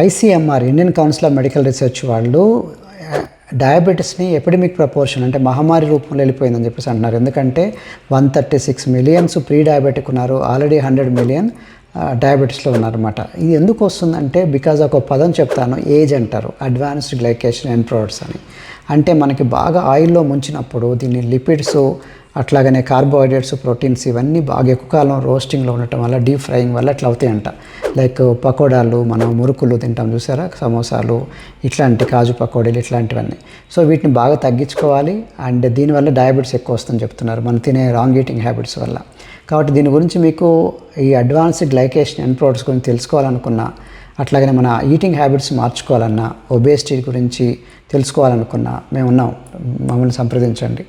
ICMR Indian council of medical research వాళ్ళు డయాబెటీస్ని epidemic proportion అంటే మహమ్మారి రూపంలో వెళ్ళిపోయిందని చెప్పేసి అంటున్నారు. ఎందుకంటే 136 మిలియన్స్ ప్రీ డయాబెటిక్ ఉన్నారు, ఆల్రెడీ 100 మిలియన్ డయాబెటీస్లో ఉన్నారన్నమాట. ఇది ఎందుకు వస్తుందంటే బికాజ్ ఒక పదం చెప్తాను, ఏజ్ అంటారు, అడ్వాన్స్డ్ గ్లైకేషన్ ఎండ్ ప్రొడక్ట్స్ అని. అంటే మనకి బాగా ఆయిల్లో ముంచినప్పుడు దీన్ని లిపిడ్స్ అట్లాగనే కార్బోహైడ్రేట్స్, ప్రోటీన్స్ ఇవన్నీ బాగా ఎక్కువ కాలం రోస్టింగ్లో ఉండటం వల్ల, డీప్ ఫ్రైయింగ్ వల్ల అట్లా అవుతాయంట. లైక్ పకోడాలు, మనం మురుకులు తింటాం చూసారా, సమోసాలు, ఇట్లాంటి కాజు పకోడీలు ఇట్లాంటివన్నీ. సో వీటిని బాగా తగ్గించుకోవాలి. అండ్ దీనివల్ల డయాబెటీస్ ఎక్కువ వస్తుందని చెప్తున్నారు మనం తినే రాంగ్ ఈటింగ్ హ్యాబిట్స్ వల్ల. కాబట్టి దీని గురించి మీకు ఈ అడ్వాన్స్డ్ గ్లైకేషన్ ఎండ్ ప్రొడక్ట్స్ గురించి తెలుసుకోవాలనుకున్నా, అట్లాగనే మన ఈటింగ్ హ్యాబిట్స్ మార్చుకోవాలన్నా, ఒబేసిటీ గురించి తెలుసుకోవాలనుకున్నా మేము ఉన్నాం, మమ్మల్ని సంప్రదించండి.